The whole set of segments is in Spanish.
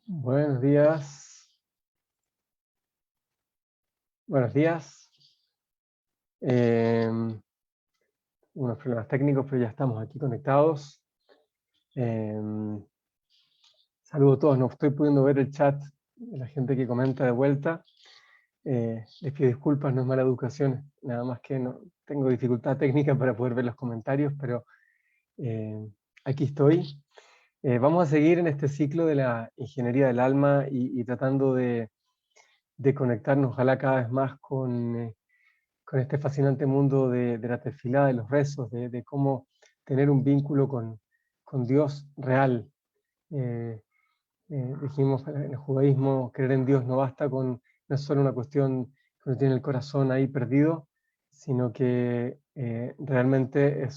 Buenos días. Buenos días. Unos problemas técnicos, pero ya estamos aquí conectados. Saludo a todos. No estoy pudiendo ver el chat de la gente que comenta de vuelta. Les pido disculpas, no es mala educación. Nada más que no tengo dificultad técnica para poder ver los comentarios, pero aquí estoy. Vamos a seguir en este ciclo de la ingeniería del alma y tratando de conectarnos, ojalá cada vez más con este fascinante mundo de la tefilá, de los rezos, de cómo tener un vínculo con Dios real. Dijimos en el judaísmo, creer en Dios no basta no es solo una cuestión que uno tiene el corazón ahí perdido, sino que realmente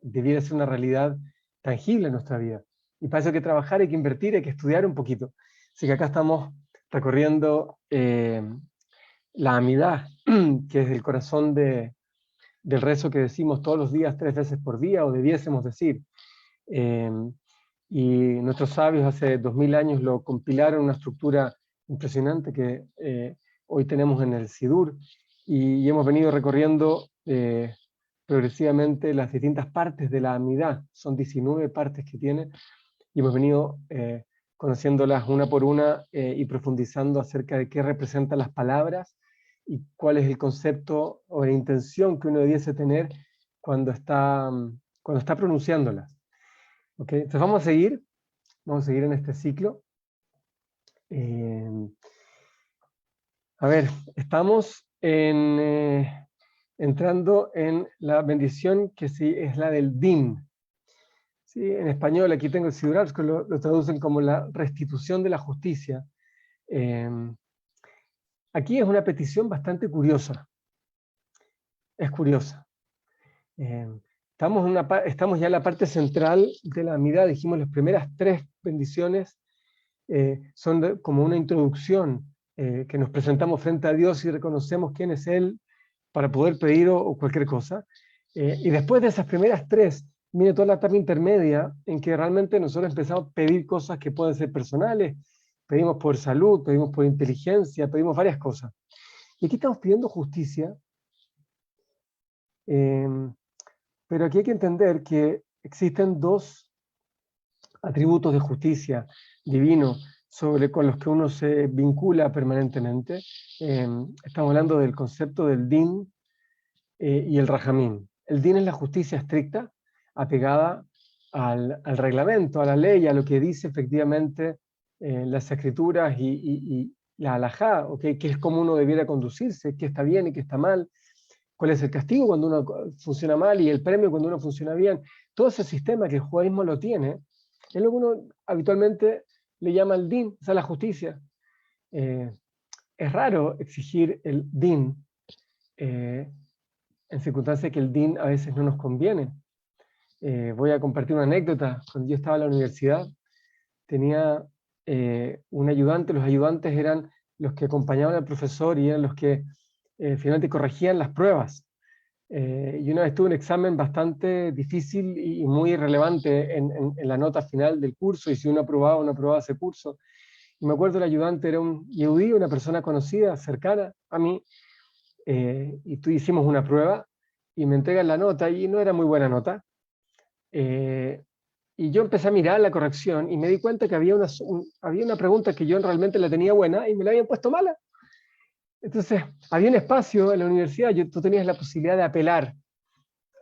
debiera ser una realidad tangible en nuestra vida. Y para eso hay que trabajar, hay que invertir, hay que estudiar un poquito. Así que acá estamos recorriendo la amidad, que es el corazón del rezo que decimos todos los días 3 veces por día, o debiésemos decir. Y nuestros sabios hace 2000 años lo compilaron en una estructura impresionante que hoy tenemos en el Sidur, y hemos venido recorriendo progresivamente las distintas partes de la amidad. Son 19 partes que tiene, y hemos venido conociéndolas una por una y profundizando acerca de qué representan las palabras y cuál es el concepto o la intención que uno debiese tener cuando está pronunciándolas. ¿Okay? Entonces vamos a seguir en este ciclo. A ver, estamos entrando en la bendición que sí es la del din. ¿Sí? En español, aquí tengo el Sidurar, que lo traducen como la restitución de la justicia. Aquí es una petición bastante curiosa. Es curiosa. Estamos ya en la parte central de la Amidá. Dijimos las primeras 3 bendiciones son como una introducción, que nos presentamos frente a Dios y reconocemos quién es Él para poder pedir o cualquier cosa. Y después de esas primeras 3, viene toda la etapa intermedia en que realmente nosotros empezamos a pedir cosas que pueden ser personales. Pedimos por salud, pedimos por inteligencia, pedimos varias cosas. Y aquí estamos pidiendo justicia, pero aquí hay que entender que existen 2 atributos de justicia divino con los que uno se vincula permanentemente. Estamos hablando del concepto del din y el rajamín. El din es la justicia estricta, apegada al reglamento, a la ley, a lo que dice efectivamente las escrituras y la halajá, ¿okay? Que es cómo uno debiera conducirse, qué está bien y qué está mal, cuál es el castigo cuando uno funciona mal y el premio cuando uno funciona bien. Todo ese sistema que el judaísmo lo tiene, es lo que uno habitualmente le llama el din, esa es la justicia. Es raro exigir el din en circunstancias que el din a veces no nos conviene. Voy a compartir una anécdota. Cuando yo estaba en la universidad, tenía un ayudante. Los ayudantes eran los que acompañaban al profesor y eran los que finalmente corregían las pruebas. Y una vez tuve un examen bastante difícil y muy relevante en la nota final del curso, y si uno aprobaba o no aprobaba ese curso. Y me acuerdo, el ayudante era un yehudí, una persona conocida, cercana a mí, y tú hicimos una prueba, y me entregan la nota, y no era muy buena nota. Y yo empecé a mirar la corrección, y me di cuenta que había una pregunta que yo realmente la tenía buena, y me la habían puesto mala. Entonces, había un espacio en la universidad, tú tenías la posibilidad de apelar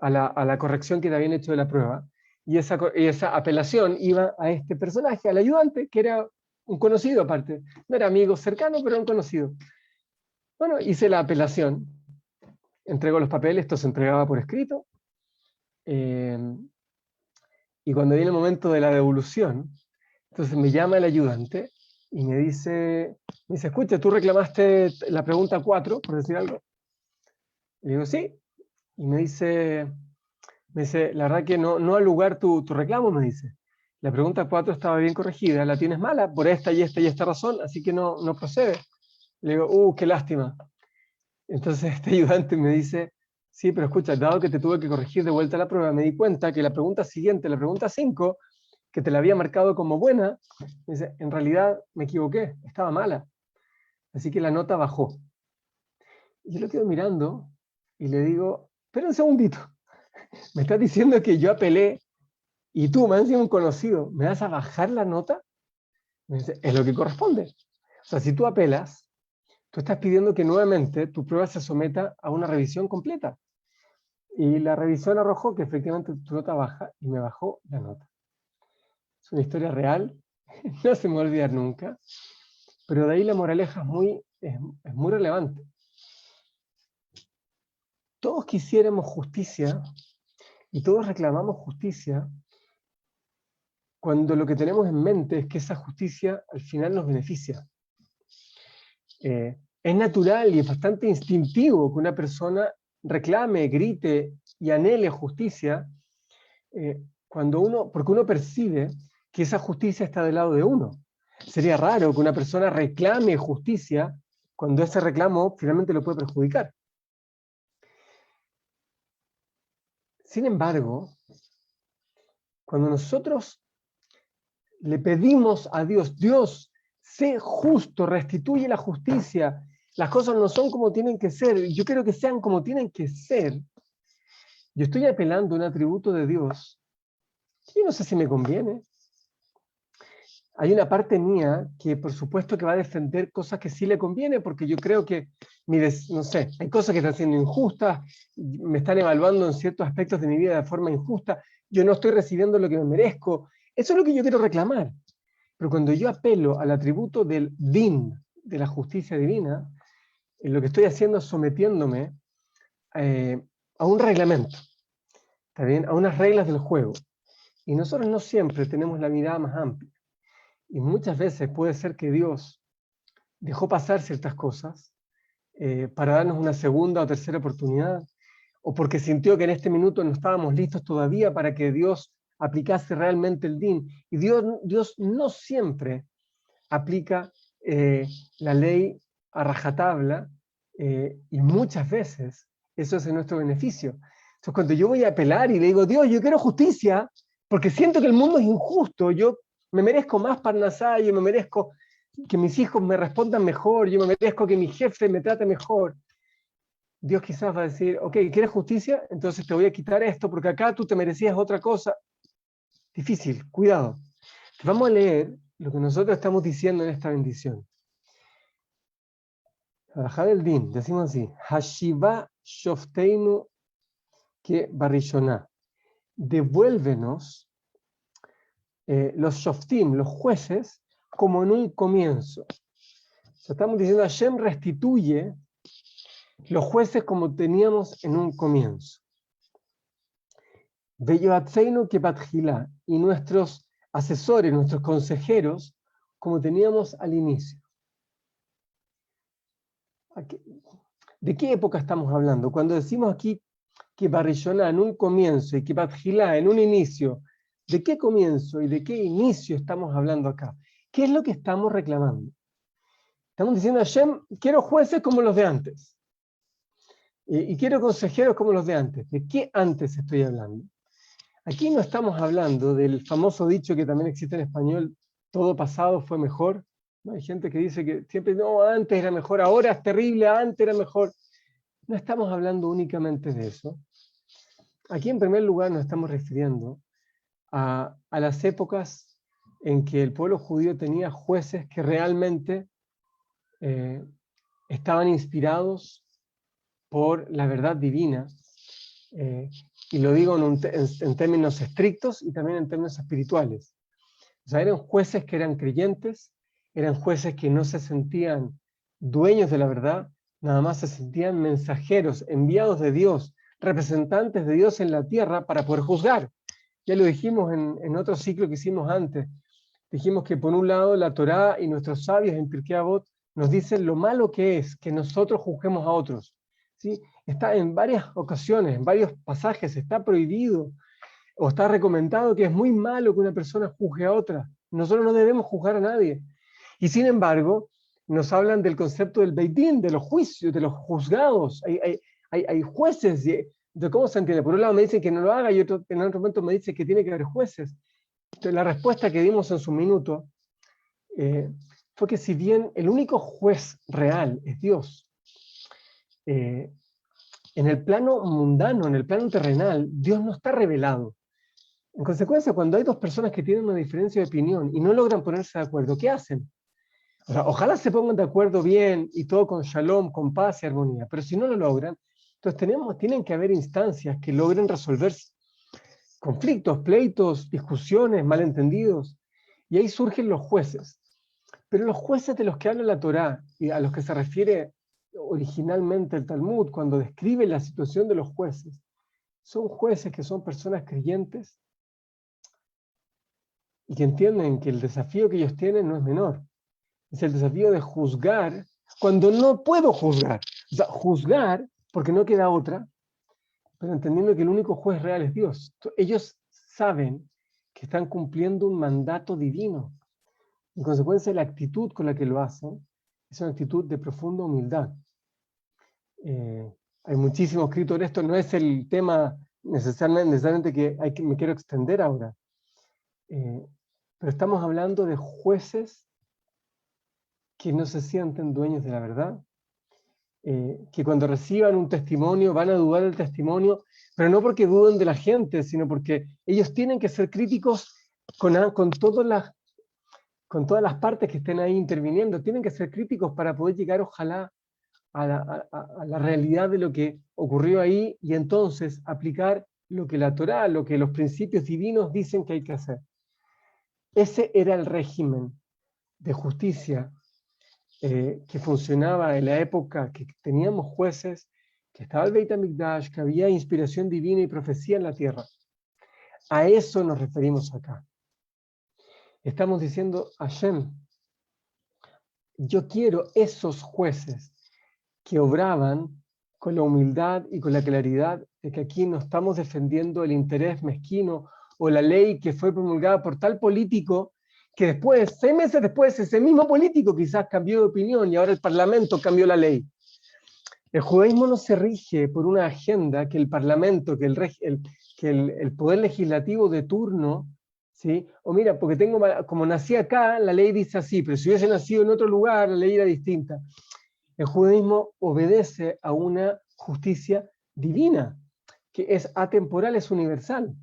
a la corrección que te habían hecho de la prueba, y esa apelación iba a este personaje, al ayudante, que era un conocido aparte. No era amigo cercano, pero un conocido. Bueno, hice la apelación, entregó los papeles, esto se entregaba por escrito, y cuando viene el momento de la devolución, entonces me llama el ayudante y me dice, escucha, tú reclamaste la pregunta 4, por decir algo. Le digo, sí. Y me dice, la verdad que no al lugar tu reclamo, me dice. La pregunta 4 estaba bien corregida, la tienes mala por esta y esta y esta razón, así que no procede. Le digo, qué lástima. Entonces este ayudante me dice, sí, pero escucha, dado que te tuve que corregir de vuelta la prueba, me di cuenta que la pregunta siguiente, la pregunta 5, que te la había marcado como buena, me dice, en realidad me equivoqué, estaba mala. Así que la nota bajó. Y yo lo quedo mirando y le digo, espera un segundito, me estás diciendo que yo apelé y tú, me has sido un conocido, ¿me vas a bajar la nota? Me dice, es lo que corresponde. O sea, si tú apelas, tú estás pidiendo que nuevamente tu prueba se someta a una revisión completa. Y la revisión arrojó que efectivamente tu nota baja y me bajó la nota. Es una historia real, no se me va a olvidar nunca, pero de ahí la moraleja es muy relevante. Todos quisiéramos justicia y todos reclamamos justicia cuando lo que tenemos en mente es que esa justicia al final nos beneficia. Es natural y es bastante instintivo que una persona reclame, grite y anhele justicia porque uno percibe que esa justicia está del lado de uno. Sería raro que una persona reclame justicia cuando ese reclamo finalmente lo puede perjudicar. Sin embargo, cuando nosotros le pedimos a Dios, Dios, sé justo, restituye la justicia, las cosas no son como tienen que ser, yo quiero que sean como tienen que ser, yo estoy apelando a un atributo de Dios, que yo no sé si me conviene. Hay una parte mía que por supuesto que va a defender cosas que sí le conviene, porque yo creo que, no sé, hay cosas que están siendo injustas, me están evaluando en ciertos aspectos de mi vida de forma injusta, yo no estoy recibiendo lo que me merezco, eso es lo que yo quiero reclamar. Pero cuando yo apelo al atributo del din, de la justicia divina, lo que estoy haciendo es sometiéndome a un reglamento, ¿está bien? A unas reglas del juego. Y nosotros no siempre tenemos la mirada más amplia. Y muchas veces puede ser que Dios dejó pasar ciertas cosas para darnos una segunda o tercera oportunidad, o porque sintió que en este minuto no estábamos listos todavía para que Dios aplicase realmente el din. Y Dios no siempre aplica la ley a rajatabla, y muchas veces eso es en nuestro beneficio. Entonces, cuando yo voy a apelar y le digo, Dios, yo quiero justicia, porque siento que el mundo es injusto, yo me merezco más parnasá, yo me merezco que mis hijos me respondan mejor, yo me merezco que mi jefe me trate mejor. Dios quizás va a decir, ok, ¿quieres justicia? Entonces te voy a quitar esto, porque acá tú te merecías otra cosa. Difícil, cuidado. Vamos a leer lo que nosotros estamos diciendo en esta bendición. Alajá del Din, decimos así, Hashiva Shofteinu que Barishoná. Devuélvenos los Shoftim, los jueces, como en un comienzo. O sea, estamos diciendo, Hashem restituye los jueces como teníamos en un comienzo. Veyoatzeinu que Batjilá, y nuestros asesores, nuestros consejeros, como teníamos al inicio. ¿De qué época estamos hablando? Cuando decimos aquí que Barishoná en un comienzo y que Batjilá en un inicio, ¿de qué comienzo y de qué inicio estamos hablando acá? ¿Qué es lo que estamos reclamando? Estamos diciendo, Hashem, quiero jueces como los de antes. Y quiero consejeros como los de antes. ¿De qué antes estoy hablando? Aquí no estamos hablando del famoso dicho que también existe en español, todo pasado fue mejor. ¿No? Hay gente que dice que siempre, no, antes era mejor, ahora es terrible, antes era mejor. No estamos hablando únicamente de eso. Aquí en primer lugar nos estamos refiriendo a las épocas en que el pueblo judío tenía jueces que realmente estaban inspirados por la verdad divina, y lo digo en términos estrictos y también en términos espirituales. O sea, eran jueces que eran creyentes, eran jueces que no se sentían dueños de la verdad, nada más se sentían mensajeros, enviados de Dios, representantes de Dios en la tierra para poder juzgar. Ya lo dijimos en otro ciclo que hicimos antes. Dijimos que por un lado la Torá y nuestros sabios en Pirkei Avot nos dicen lo malo que es que nosotros juzguemos a otros. ¿Sí? Está en varias ocasiones, en varios pasajes, está prohibido o está recomendado que es muy malo que una persona juzgue a otra. Nosotros no debemos juzgar a nadie. Y sin embargo, nos hablan del concepto del Beit Din, de los juicios, de los juzgados. Hay jueces de cómo se entiende. Por un lado me dicen que no lo haga y en otro momento me dicen que tiene que haber jueces. Entonces, la respuesta que dimos en su minuto fue que si bien el único juez real es Dios, en el plano mundano, en el plano terrenal, Dios no está revelado. En consecuencia, cuando hay dos personas que tienen una diferencia de opinión y no logran ponerse de acuerdo, ¿qué hacen? O sea, ojalá se pongan de acuerdo bien y todo con shalom, con paz y armonía, pero si no lo logran, entonces tienen que haber instancias que logren resolver conflictos, pleitos, discusiones, malentendidos, y ahí surgen los jueces. Pero los jueces de los que habla la Torá y a los que se refiere originalmente el Talmud cuando describe la situación de los jueces, son jueces que son personas creyentes y que entienden que el desafío que ellos tienen no es menor. Es el desafío de juzgar cuando no puedo juzgar. O sea, juzgar porque no queda otra, pero entendiendo que el único juez real es Dios. Ellos saben que están cumpliendo un mandato divino. En consecuencia, la actitud con la que lo hacen es una actitud de profunda humildad. Hay muchísimo escrito en esto, no es el tema necesariamente que me quiero extender ahora. Pero estamos hablando de jueces que no se sienten dueños de la verdad, que cuando reciban un testimonio van a dudar del testimonio, pero no porque duden de la gente, sino porque ellos tienen que ser críticos con todas las partes que estén ahí interviniendo, tienen que ser críticos para poder llegar, ojalá, a la realidad de lo que ocurrió ahí y entonces aplicar lo que la Torá, lo que los principios divinos dicen que hay que hacer. Ese era el régimen de justicia que funcionaba en la época que teníamos jueces, que estaba el Beit HaMikdash, que había inspiración divina y profecía en la tierra. A eso nos referimos acá. Estamos diciendo, Hashem, yo quiero esos jueces que obraban con la humildad y con la claridad de que aquí no estamos defendiendo el interés mezquino o la ley que fue promulgada por tal político que después, 6 meses después, ese mismo político quizás cambió de opinión y ahora el Parlamento cambió la ley. El judaísmo no se rige por una agenda que el Parlamento, que el poder legislativo de turno, ¿sí? O mira, porque como nací acá, la ley dice así, pero si hubiese nacido en otro lugar, la ley era distinta. El judaísmo obedece a una justicia divina, que es atemporal, es universal.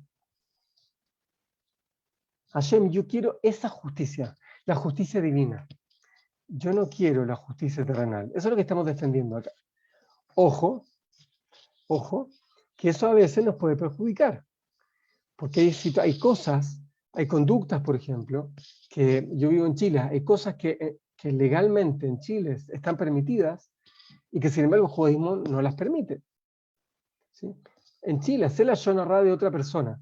Hashem, yo quiero esa justicia, la justicia divina. Yo no quiero la justicia terrenal. Eso es lo que estamos defendiendo acá. Ojo, que eso a veces nos puede perjudicar, porque hay cosas, hay conductas, por ejemplo, que yo vivo en Chile, hay cosas que legalmente en Chile están permitidas y que sin embargo el judaísmo no las permite. ¿Sí? En Chile, hacer la Yonah Rá de otra persona,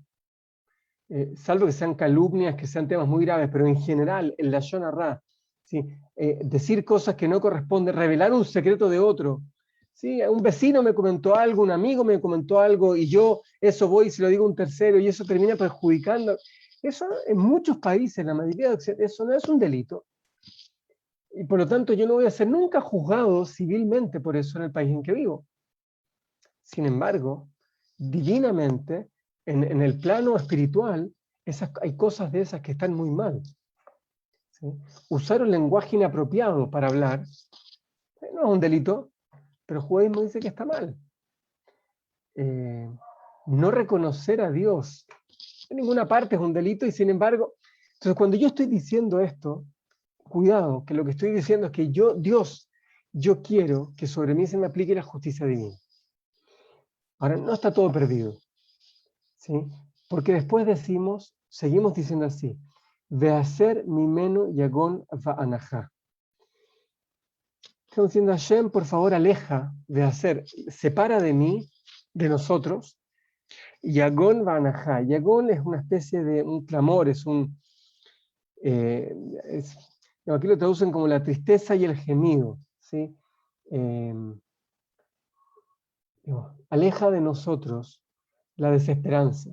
salvo que sean calumnias, que sean temas muy graves, pero en general, en la Yonah Rá, ¿sí? Decir cosas que no corresponden, revelar un secreto de otro. ¿Sí? Un vecino me comentó algo, un amigo me comentó algo, y yo eso voy y se lo digo a un tercero, y eso termina perjudicando. Eso en muchos países, en la mayoría de Occidente, eso no es un delito. Y por lo tanto yo no voy a ser nunca juzgado civilmente por eso en el país en que vivo. Sin embargo, divinamente, en el plano espiritual, hay cosas de esas que están muy mal. ¿Sí? Usar un lenguaje inapropiado para hablar no es un delito, pero el judaísmo dice que está mal. No reconocer a Dios en ninguna parte es un delito y sin embargo, entonces cuando yo estoy diciendo esto, cuidado, que lo que estoy diciendo es que Dios, yo quiero que sobre mí se me aplique la justicia divina. Ahora, no está todo perdido, ¿sí? Porque después seguimos diciendo así, Vehacer mimenu yagón va'anajá. Estamos diciendo, Hashem, por favor, aleja, separa de mí, de nosotros, yagón va'anajá. Yagón es una especie de un clamor, aquí lo traducen como la tristeza y el gemido, ¿sí? Aleja de nosotros la desesperanza.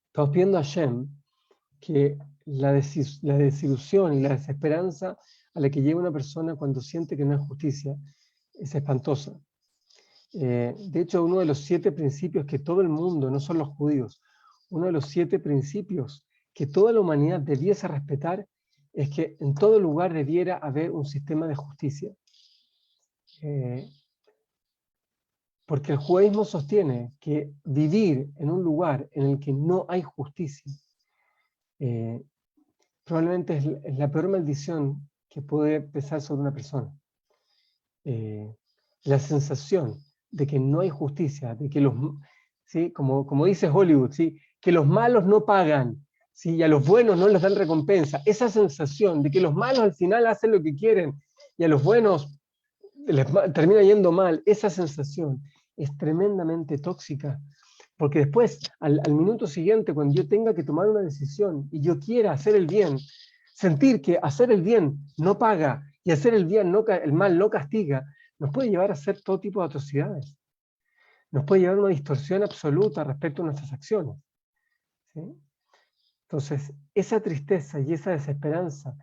Estamos pidiendo a Hashem que la desilusión y la desesperanza a la que llega una persona cuando siente que no hay justicia es espantosa. De hecho, uno de los 7 principios que todo el mundo, no son los judíos, uno de los 7 principios que toda la humanidad debiese respetar es que en todo lugar debiera haber un sistema de justicia. Porque el judaísmo sostiene que vivir en un lugar en el que no hay justicia probablemente es la peor maldición que puede pesar sobre una persona. La sensación de que no hay justicia, de que ¿sí? como dice Hollywood, ¿sí? Que los malos no pagan, ¿sí? Y a los buenos no les dan recompensa. Esa sensación de que los malos al final hacen lo que quieren y a los buenos les termina yendo mal, esa sensación es tremendamente tóxica. Porque después, al minuto siguiente, cuando yo tenga que tomar una decisión y yo quiera hacer el bien, sentir que hacer el bien no paga y hacer el bien el mal no castiga, nos puede llevar a hacer todo tipo de atrocidades. Nos puede llevar a una distorsión absoluta respecto a nuestras acciones. ¿Sí? Entonces, esa tristeza y esa desesperanza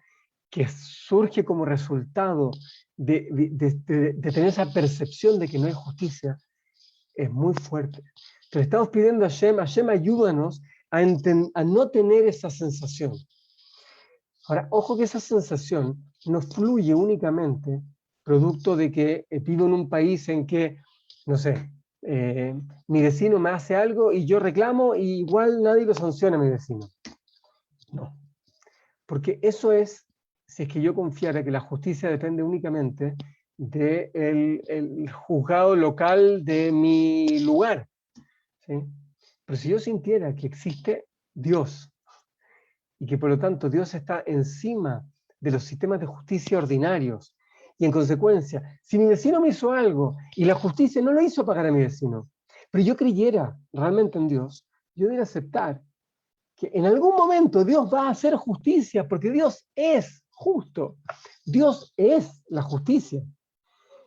que surge como resultado de tener esa percepción de que no hay justicia, es muy fuerte. Entonces estamos pidiendo a Hashem, ayúdanos a no tener esa sensación. Ahora, ojo que esa sensación no fluye únicamente producto de que vivo en un país en que, no sé, mi vecino me hace algo y yo reclamo y igual nadie lo sanciona a mi vecino. No. Porque eso es, si es que yo confiara que la justicia depende únicamente del juzgado local de mi lugar. ¿Sí? Pero si yo sintiera que existe Dios y que por lo tanto Dios está encima de los sistemas de justicia ordinarios y en consecuencia, si mi vecino me hizo algo y la justicia no lo hizo pagar a mi vecino, pero yo creyera realmente en Dios, yo debería aceptar que en algún momento Dios va a hacer justicia porque Dios es justo. Dios es la justicia.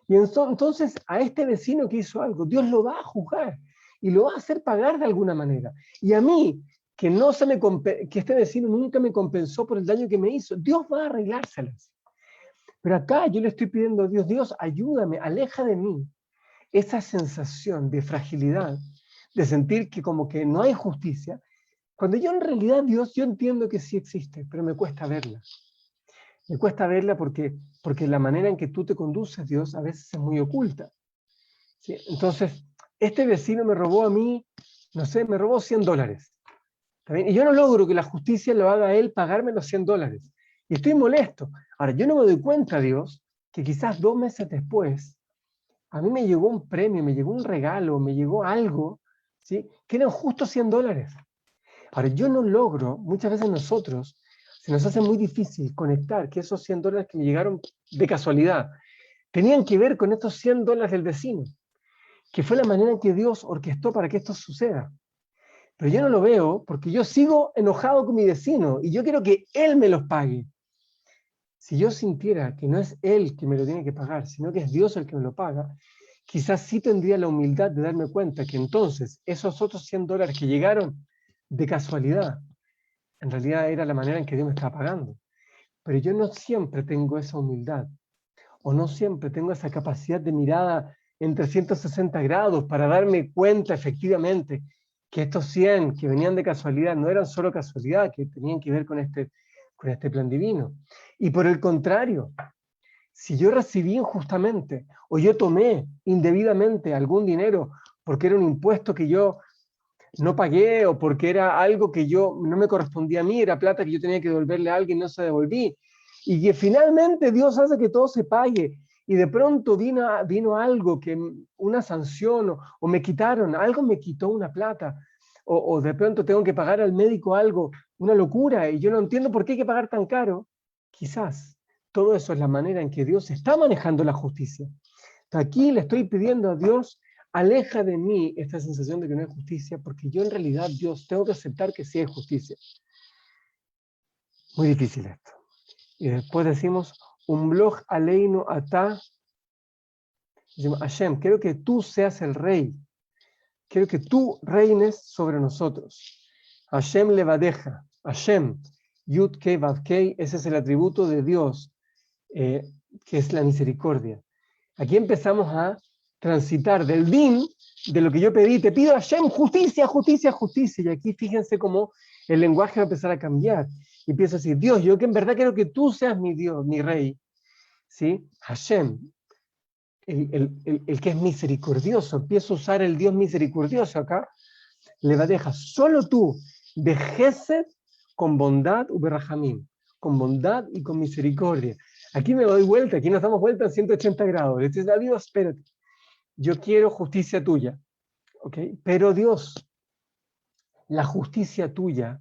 Y entonces a este vecino que hizo algo, Dios lo va a juzgar y lo va a hacer pagar de alguna manera. Y a mí, que este vecino nunca me compensó por el daño que me hizo, Dios va a arreglárselas. Pero acá yo le estoy pidiendo a Dios, Dios, ayúdame, aleja de mí esa sensación de fragilidad, de sentir que como que no hay justicia, cuando yo en realidad, Dios, yo entiendo que sí existe, pero me cuesta verla. Me cuesta verla porque la manera en que tú te conduces, Dios, a veces es muy oculta. ¿Sí? Entonces, este vecino me robó a mí, no sé, me robó $100. ¿Está bien? Y yo no logro que la justicia lo haga a él pagarme los $100. Y estoy molesto. Ahora, yo no me doy cuenta, Dios, que quizás 2 meses después, a mí me llegó un premio, me llegó un regalo, me llegó algo, ¿sí? Que eran justo $100. Ahora, yo no logro, muchas veces nosotros, se nos hace muy difícil conectar que esos $100 que me llegaron de casualidad tenían que ver con estos $100 del vecino, que fue la manera en que Dios orquestó para que esto suceda. Pero yo no lo veo porque yo sigo enojado con mi vecino y yo quiero que él me los pague. Si yo sintiera que no es él que me lo tiene que pagar, sino que es Dios el que me lo paga, quizás sí tendría la humildad de darme cuenta que entonces esos otros $100 que llegaron de casualidad, en realidad era la manera en que Dios me estaba pagando. Pero yo no siempre tengo esa humildad, o no siempre tengo esa capacidad de mirada en 360 grados para darme cuenta efectivamente que estos 100 que venían de casualidad no eran solo casualidad, que tenían que ver con este plan divino. Y por el contrario, si yo recibí injustamente o yo tomé indebidamente algún dinero porque era un impuesto que yo no pagué o porque era algo que no me correspondía a mí, era plata que yo tenía que devolverle a alguien y no se devolví, y que finalmente Dios hace que todo se pague, y de pronto vino algo, una sanción, o me quitaron, algo me quitó una plata, o de pronto tengo que pagar al médico algo, una locura, y yo no entiendo por qué hay que pagar tan caro. Quizás todo eso es la manera en que Dios está manejando la justicia. Aquí le estoy pidiendo a Dios, aleja de mí esta sensación de que no hay justicia, porque yo en realidad, Dios, tengo que aceptar que sí hay justicia. Muy difícil esto. Y después decimos, un blog aleinu atá, decimos, Hashem, quiero que tú seas el rey, quiero que tú reines sobre nosotros. Hashem levadeja, Hashem, Yud Kei Vav Kei, ese es el atributo de Dios, que es la misericordia. Aquí empezamos a transitar del din, de lo que yo pedí, te pido a Hashem justicia, justicia, justicia. Y aquí fíjense cómo el lenguaje va a empezar a cambiar. Y empiezo a decir, Dios, yo que en verdad quiero que tú seas mi Dios, mi rey. ¿Sí? Hashem, el que es misericordioso. Empiezo a usar el Dios misericordioso acá. Le va a dejar solo tú, de Gesed, con bondad, uberrahamim, con bondad y con misericordia. Aquí me doy vuelta, aquí nos damos vuelta en 180 grados. Le dices, Dios, espérate, yo quiero justicia tuya, ¿ok? Pero Dios, la justicia tuya,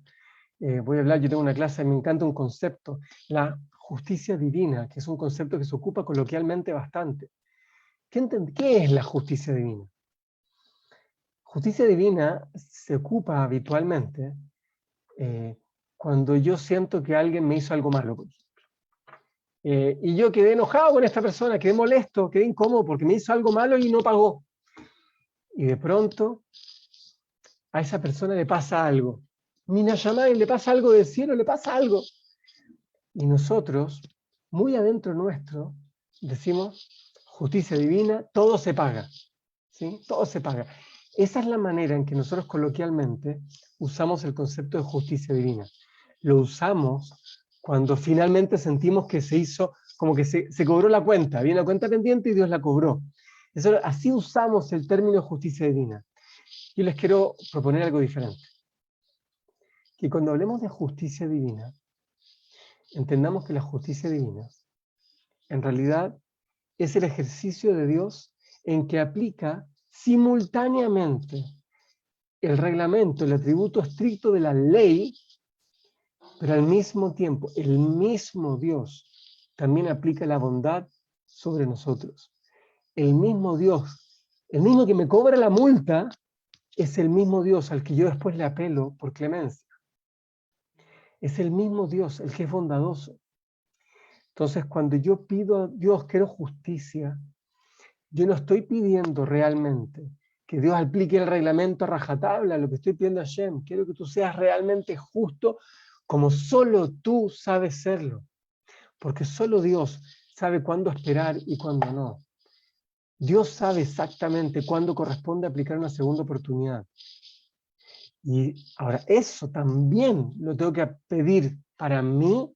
voy a hablar, yo tengo una clase, me encanta un concepto, la justicia divina, que es un concepto que se ocupa coloquialmente bastante. ¿Qué es la justicia divina? Justicia divina se ocupa habitualmente cuando yo siento que alguien me hizo algo malo, por ejemplo. Y yo quedé enojado con esta persona, quedé molesto, quedé incómodo porque me hizo algo malo y no pagó. Y de pronto a esa persona le pasa algo. Minashamay, le pasa algo del cielo, le pasa algo. Y nosotros, muy adentro nuestro, decimos, justicia divina, todo se paga. ¿Sí? Todo se paga. Esa es la manera en que nosotros coloquialmente usamos el concepto de justicia divina. Lo usamos cuando finalmente sentimos que se hizo, como que se cobró la cuenta, había una cuenta pendiente y Dios la cobró. Así usamos el término justicia divina. Yo les quiero proponer algo diferente. Que cuando hablemos de justicia divina, entendamos que la justicia divina, en realidad, es el ejercicio de Dios en que aplica simultáneamente el reglamento, el atributo estricto de la ley, pero al mismo tiempo, el mismo Dios también aplica la bondad sobre nosotros. El mismo Dios, el mismo que me cobra la multa, es el mismo Dios al que yo después le apelo por clemencia. Es el mismo Dios, el que es bondadoso. Entonces, cuando yo pido a Dios, quiero justicia, yo no estoy pidiendo realmente que Dios aplique el reglamento a rajatabla, lo que estoy pidiendo a Hashem. Quiero que tú seas realmente justo como solo tú sabes serlo. Porque solo Dios sabe cuándo esperar y cuándo no. Dios sabe exactamente cuándo corresponde aplicar una segunda oportunidad. Y ahora, eso también lo tengo que pedir para mí,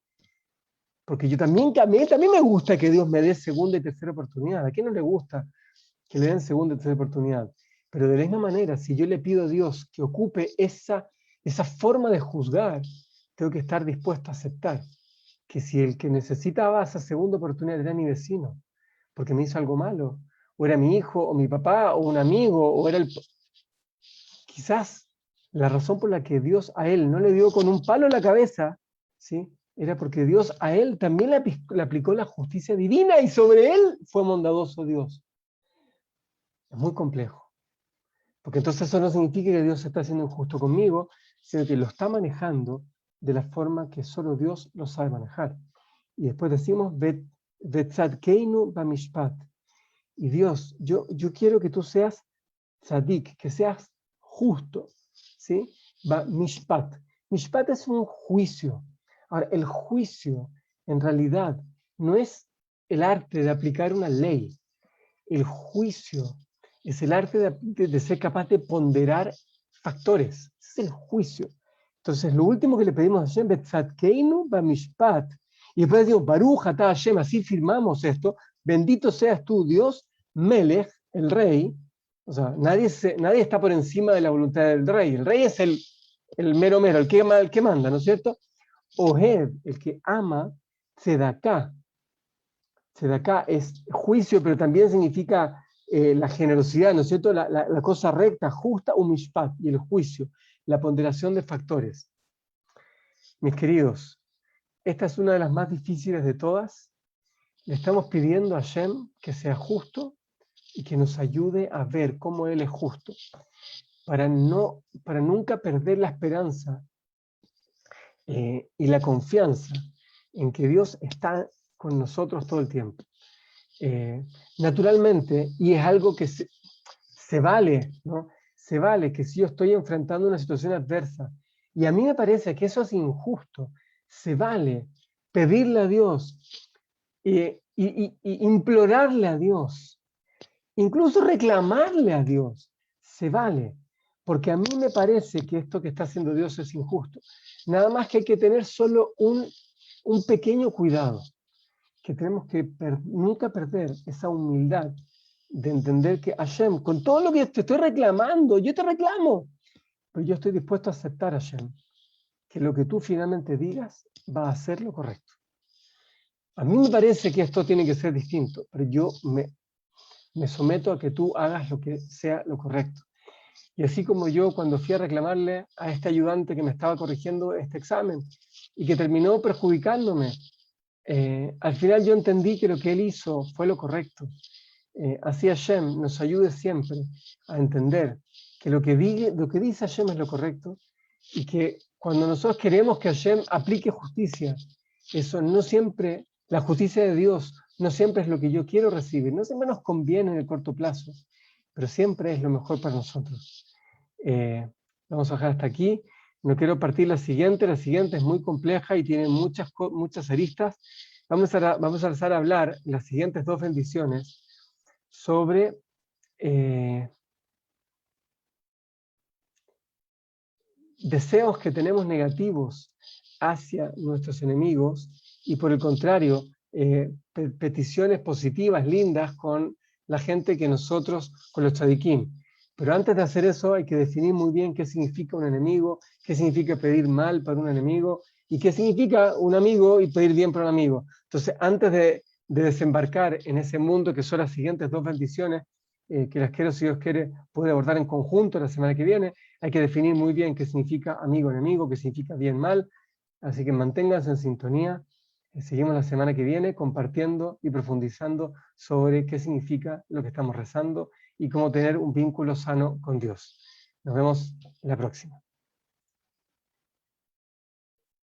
porque a mí también me gusta que Dios me dé segunda y tercera oportunidad. ¿A quién no le gusta que le den segunda y tercera oportunidad? Pero de la misma manera, si yo le pido a Dios que ocupe esa forma de juzgar, tengo que estar dispuesto a aceptar que si el que necesitaba esa segunda oportunidad era mi vecino, porque me hizo algo malo, o era mi hijo, o mi papá, o un amigo, o era quizás la razón por la que Dios a él no le dio con un palo en la cabeza, ¿sí? Era porque Dios a él también le aplicó la justicia divina y sobre él fue bondadoso Dios. Es muy complejo. Porque entonces eso no significa que Dios está siendo injusto conmigo, sino que lo está manejando de la forma que solo Dios lo sabe manejar. Y después decimos, Vetzadkeinu bamishpat. Y Dios, yo quiero que tú seas tzadik, que seas justo. ¿Sí? Mishpat. Mishpat es un juicio. Ahora, el juicio, en realidad, no es el arte de aplicar una ley. El juicio es el arte de ser capaz de ponderar factores. Ese es el juicio. Entonces, lo último que le pedimos a Hashem, Betzadkeinu bamishpat. Y después decimos, Baruch atah Hashem, así firmamos esto. Bendito seas tú, Dios, Melech, el rey. O sea, nadie está por encima de la voluntad del rey. El rey es el mero mero, el que manda, ¿no es cierto? Ohev, el que ama, Tzedaká. Tzedaká es juicio, pero también significa la generosidad, ¿no es cierto? La cosa recta, justa, un mishpat, y el juicio, la ponderación de factores. Mis queridos, esta es una de las más difíciles de todas. Le estamos pidiendo a Hashem que sea justo y que nos ayude a ver cómo Él es justo, para nunca perder la esperanza y la confianza en que Dios está con nosotros todo el tiempo. Naturalmente, y es algo que se vale, ¿no? Se vale que si yo estoy enfrentando una situación adversa, y a mí me parece que eso es injusto, se vale pedirle a Dios y implorarle a Dios Incluso reclamarle a Dios se vale, porque a mí me parece que esto que está haciendo Dios es injusto. Nada más que hay que tener solo un pequeño cuidado, que tenemos que nunca perder esa humildad de entender que Hashem, con todo lo que te estoy reclamando, yo te reclamo, pero yo estoy dispuesto a aceptar, Hashem, que lo que tú finalmente digas va a ser lo correcto. A mí me parece que esto tiene que ser distinto, pero yo me someto a que tú hagas lo que sea lo correcto. Y así como yo cuando fui a reclamarle a este ayudante que me estaba corrigiendo este examen y que terminó perjudicándome, al final yo entendí que lo que él hizo fue lo correcto. Así Hashem nos ayude siempre a entender que lo que dice Hashem es lo correcto y que cuando nosotros queremos que Hashem aplique justicia, eso no siempre, la justicia de Dios no siempre es lo que yo quiero recibir, no siempre nos conviene en el corto plazo, pero siempre es lo mejor para nosotros. Vamos a dejar hasta aquí. No quiero partir la siguiente es muy compleja y tiene muchas aristas. Vamos a empezar a hablar las siguientes 2 bendiciones sobre deseos que tenemos negativos hacia nuestros enemigos y por el contrario, peticiones positivas, lindas con la gente que nosotros, con los tzadikim. Pero antes de hacer eso hay que definir muy bien qué significa un enemigo, qué significa pedir mal para un enemigo y qué significa un amigo y pedir bien para un amigo. Entonces, antes de desembarcar en ese mundo que son las siguientes 2 bendiciones, que las quiero, si Dios quiere, poder abordar en conjunto la semana que viene, hay que definir muy bien qué significa amigo-enemigo, qué significa bien-mal, así que manténganse en sintonía. Seguimos la semana que viene compartiendo y profundizando sobre qué significa lo que estamos rezando y cómo tener un vínculo sano con Dios. Nos vemos la próxima.